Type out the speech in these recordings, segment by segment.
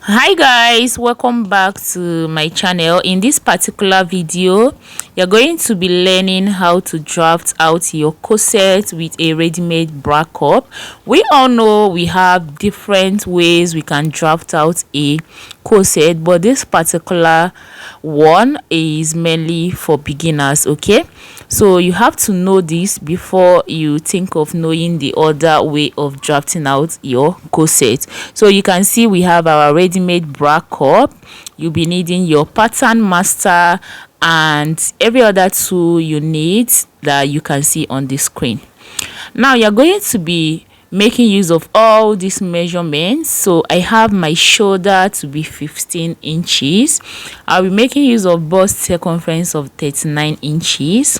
Hi guys, welcome back to my channel. In this particular video, you're going to be learning how to draft out your corset with a ready-made bra cup. We all know we have different ways we can draft out a corset, but this particular one is mainly for beginners. Okay, so you have to know this before you think of knowing the other way of drafting out your corset. So you can see we have our ready-made bra cup. You'll be needing your pattern master and every other tool you need that you can see on the screen. Now you're going to be making use of all these measurements. So I have my shoulder to be 15 inches. I'll be making use of bust circumference of 39 inches,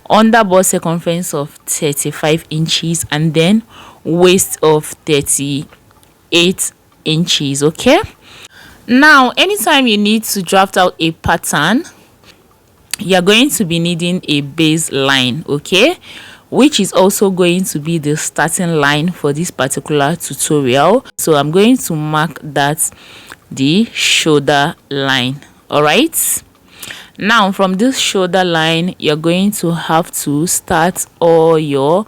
under bust circumference of 35 inches, and then waist of 38 inches. Okay, now anytime you need to draft out a pattern, you're going to be needing a baseline, okay, which is also going to be the starting line for this particular tutorial. So I'm going to mark that the shoulder line. All right, now from this shoulder line, you're going to have to start all your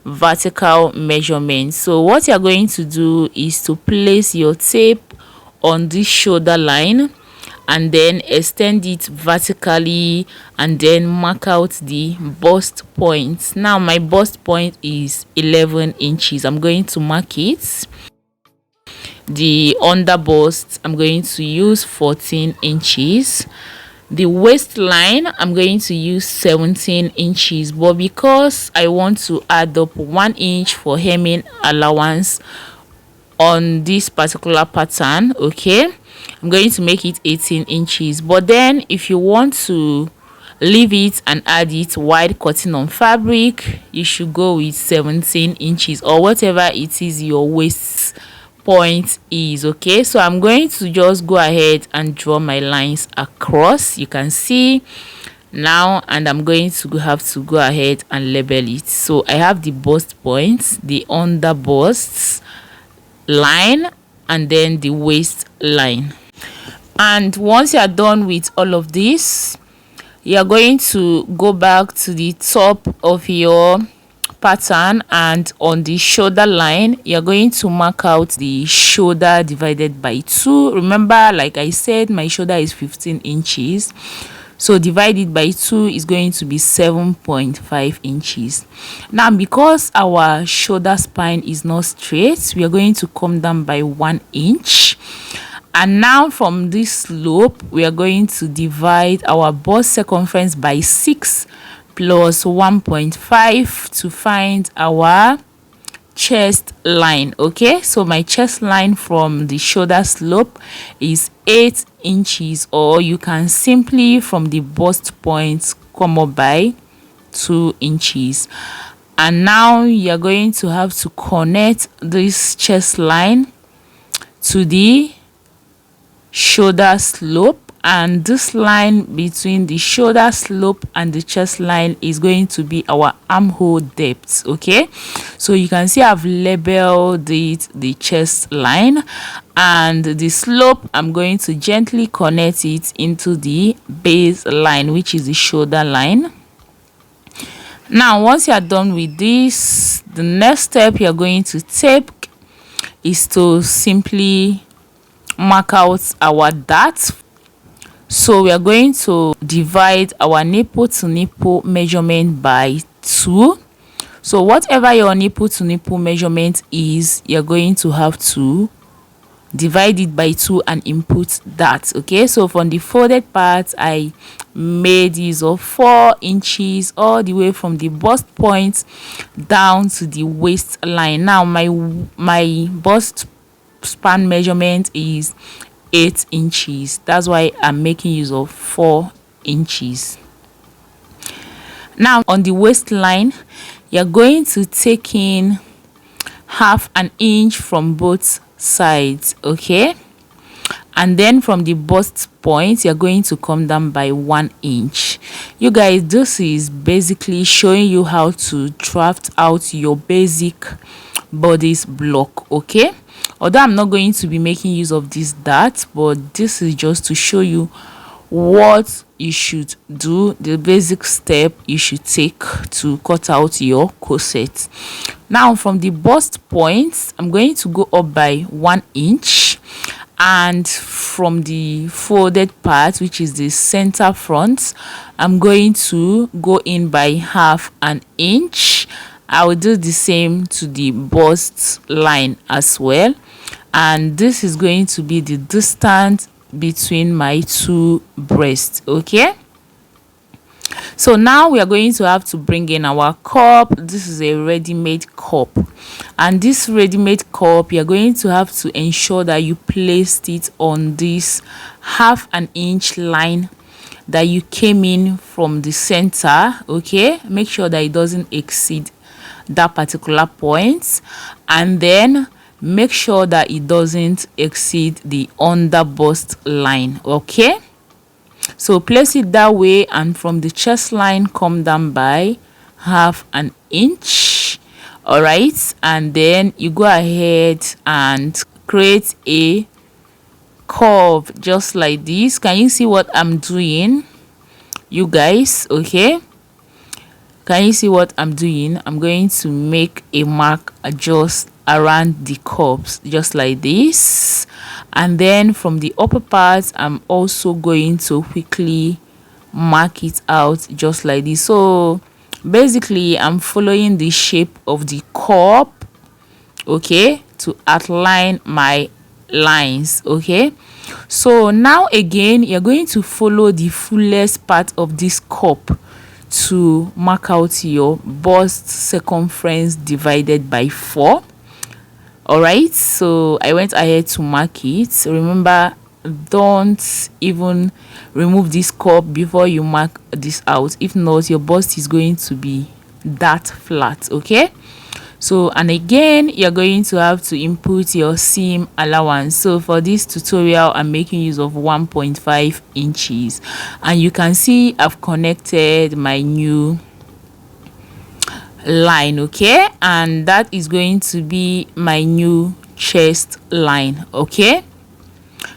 vertical measurements. So what you're going to do is to place your tape on this shoulder line and then extend it vertically and then mark out the bust point. Now my bust point is 11 inches. I'm going to mark it. The under bust, I'm going to use 14 inches. The waistline, I'm going to use 17 inches, but because I want to add up 1 inch for hemming allowance on this particular pattern, okay, I'm going to make it 18 inches. But then if you want to leave it and add it while cutting on fabric, you should go with 17 inches or whatever it is your waist point is. Okay, so I'm going to just go ahead and draw my lines across, you can see now, and I'm going to have to go ahead and label it. So I have the bust points, the under bust line, and then the waist line. And once you are done with all of this, you are going to go back to the top of your pattern, and on the shoulder line you're going to mark out the shoulder divided by 2. Remember, like I said, my shoulder is 15 inches, so divided by 2 is going to be 7.5 inches. Now because our shoulder spine is not straight, we are going to come down by 1 inch. And now from this slope, we are going to divide our bust circumference by 6 plus 1.5 to find our chest line. Okay, so my chest line from the shoulder slope is 8 inches, or you can simply from the bust point come up by 2 inches. And now you're going to have to connect this chest line to the shoulder slope, and this line between the shoulder slope and the chest line is going to be our armhole depth. Okay, so you can see I've labeled it the chest line, and the slope I'm going to gently connect it into the base line, which is the shoulder line. Now once you are done with this, the next step you're going to take is to simply mark out our dart. So we are going to divide our nipple to nipple measurement by 2. So whatever your nipple to nipple measurement is, you're going to have to divide it by 2 and input that. Okay, so from the folded part I made use of 4 inches all the way from the bust point down to the waistline. Now my bust span measurement is 8 inches. That's why I'm making use of 4 inches. Now on the waistline, you're going to take in half an inch from both sides. Okay, and then from the bust point you're going to come down by 1 inch. You guys, this is basically showing you how to draft out your basic bodice block. Okay, Although I'm not going to be making use of this dart, but this is just to show you what you should do, the basic step you should take to cut out your corset. Now from the bust point, I'm going to go up by 1 inch, and from the folded part, which is the center front, I'm going to go in by half an inch. I will do the same to the bust line as well, and this is going to be the distance between my two breasts. Okay, so now we are going to have to bring in our cup. This is a ready-made cup, and this ready-made cup, you're going to have to ensure that you placed it on this half an inch line that you came in from the center. Okay, make sure that it doesn't exceed that particular point, and then make sure that it doesn't exceed the under bust line. Okay, so place it that way, and from the chest line come down by half an inch. All right, and then you go ahead and create a curve just like this. Can you see what I'm doing, you guys? Okay, can you see what I'm doing? I'm going to make a mark just around the curves just like this, and then from the upper part I'm also going to quickly mark it out just like this. So basically I'm following the shape of the cup, okay, to outline my lines. Okay, so now again you're going to follow the fullest part of this cup to mark out your bust circumference divided by 4. All right, so I went ahead to mark it. Remember, don't even remove this cup before you mark this out. If not, your bust is going to be that flat. Okay, so and again you're going to have to input your seam allowance. So for this tutorial I'm making use of 1.5 inches, and you can see I've connected my new line. Okay, and that is going to be my new chest line. Okay,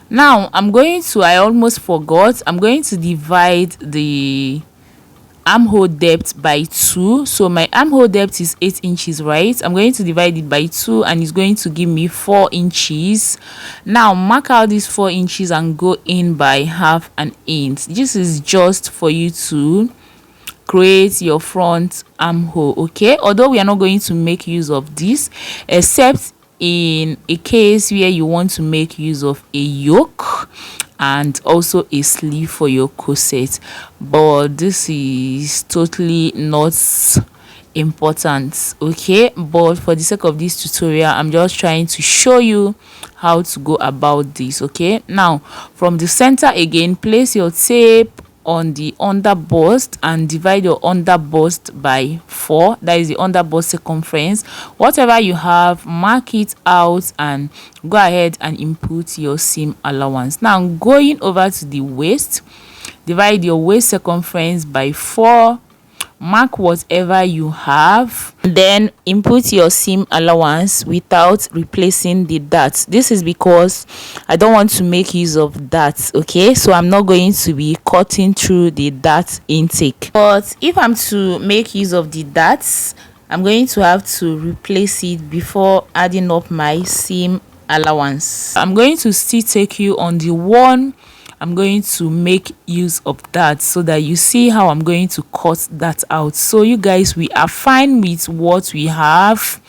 now I almost forgot, I'm going to divide the armhole depth by 2. So my armhole depth is 8 inches, right? I'm going to divide it by 2, and it's going to give me 4 inches. Now mark out these 4 inches and go in by half an inch. This is just for you to create your front armhole. Okay, although we are not going to make use of this except in a case where you want to make use of a yoke and also a sleeve for your corset, but this is totally not important. Okay, but for the sake of this tutorial I'm just trying to show you how to go about this. Okay, now from the center again, place your tape on the under bust and divide your under bust by 4. That is the under bust circumference. Whatever you have, mark it out and go ahead and input your seam allowance. Now going over to the waist, divide your waist circumference by 4, mark whatever you have, then input your seam allowance without replacing the dart. This is because I don't want to make use of that. Okay, so I'm not going to be cutting through the dart intake, but if I'm to make use of the darts, I'm going to have to replace it before adding up my seam allowance. I'm going to still take you on the one I'm going to make use of that, so that you see how I'm going to cut that out. So you guys, we are fine with what we have,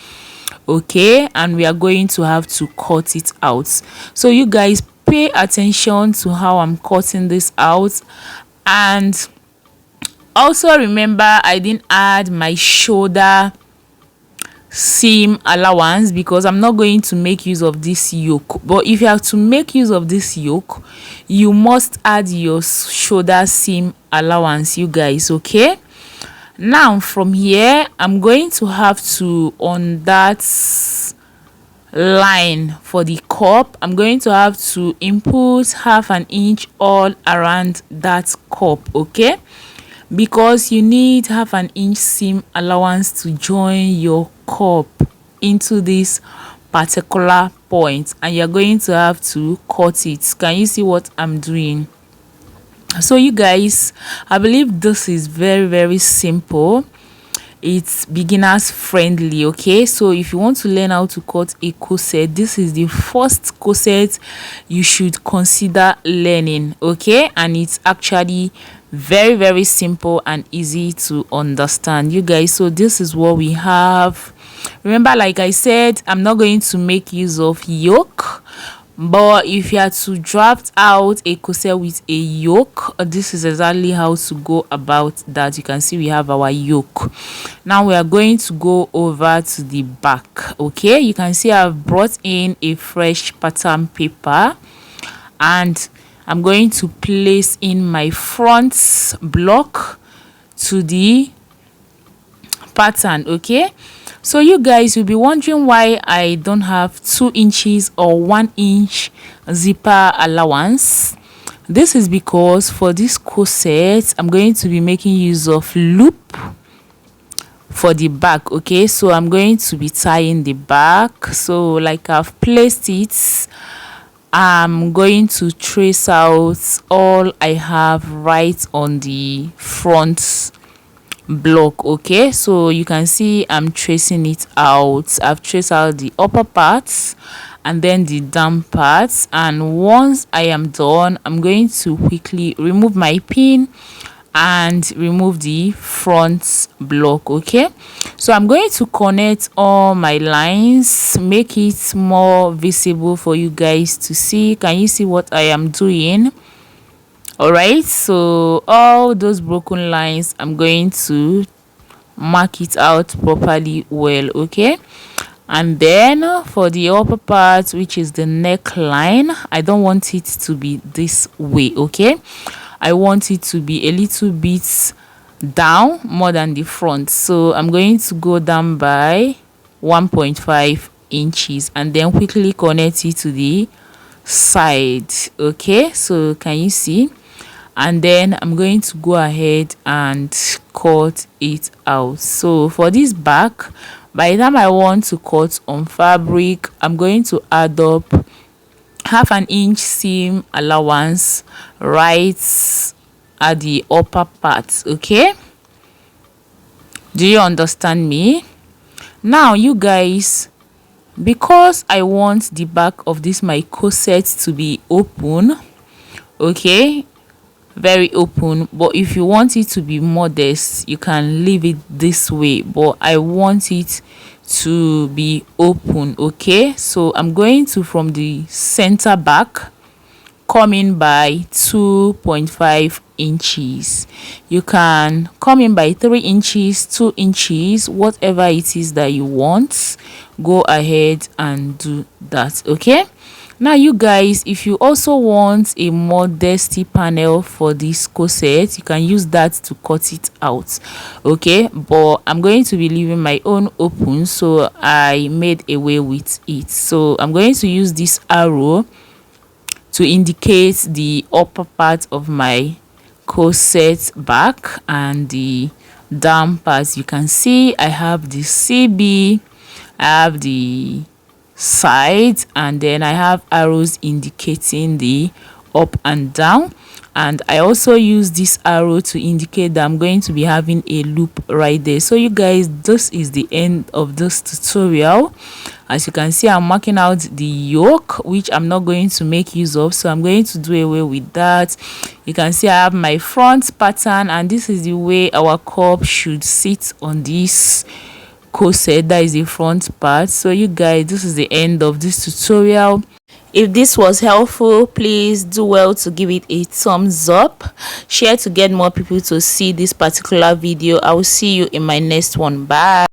okay, and we are going to have to cut it out. So you guys pay attention to how I'm cutting this out, and also remember I didn't add my shoulder seam allowance because I'm not going to make use of this yoke. But if you have to make use of this yoke, you must add your shoulder seam allowance, you guys. Okay, now from here I'm going to have to, on that line for the cup, I'm going to have to input half an inch all around that cup. Okay, because you need half an inch seam allowance to join your cup into this particular point, and you're going to have to cut it. Can you see what I'm doing? So you guys, I believe this is very simple. It's beginners friendly. Okay, so if you want to learn how to cut a corset, this is the first corset you should consider learning. Okay, and it's actually very simple and easy to understand, you guys. So this is what we have. Remember, like I said, I'm not going to make use of yoke, but if you are to draft out a corset with a yoke, this is exactly how to go about that. You can see we have our yoke. Now we are going to go over to the back. Okay, you can see I've brought in a fresh pattern paper, and I'm going to place in my front block to the pattern. Okay, so you guys will be wondering why I don't have 2 inches or 1 inch zipper allowance. This is because for this corset I'm going to be making use of loop for the back. Okay, so I'm going to be tying the back. So like I've placed it, I'm going to trace out all I have right on the front block. Okay, so you can see I'm tracing it out. I've traced out the upper parts and then the down parts, and once I am done, I'm going to quickly remove my pin and remove the front block. Okay, so I'm going to connect all my lines, make it more visible for you guys to see. Can you see what I am doing? All right, so all those broken lines, I'm going to mark it out properly well. Okay, and then for the upper part, which is the neckline, I don't want it to be this way. Okay, I want it to be a little bit down more than the front, so I'm going to go down by 1.5 inches and then quickly connect it to the side. Okay, so can you see? And then I'm going to go ahead and cut it out. So for this back, by the time I want to cut on fabric, I'm going to add up 1/2 inch seam allowance right at the upper part. Okay, do you understand me? Now you guys, because I want the back of this my corset to be open, okay, very open, but if you want it to be modest, you can leave it this way, but I want it to be open. Okay, so I'm going to, from the center back, come in by 2.5 inches. You can come in by 3 inches, 2 inches, whatever it is that you want. Go ahead and do that. Okay, now you guys, if you also want a modesty panel for this corset, you can use that to cut it out. Okay, but I'm going to be leaving my own open, so I made away with it. So I'm going to use this arrow to indicate the upper part of my corset back and the down parts. You can see I have the CB, I have the side, and then I have arrows indicating the up and down, and I also use this arrow to indicate that I'm going to be having a loop right there. So you guys, this is the end of this tutorial. As you can see, I'm marking out the yoke, which I'm not going to make use of, so I'm going to do away with that. You can see I have my front pattern, and this is the way our cup should sit on this corset. That is the front part. So you guys, this is the end of this tutorial. If this was helpful, please do well to give it a thumbs up, share to get more people to see this particular video. I will see you in my next one. Bye.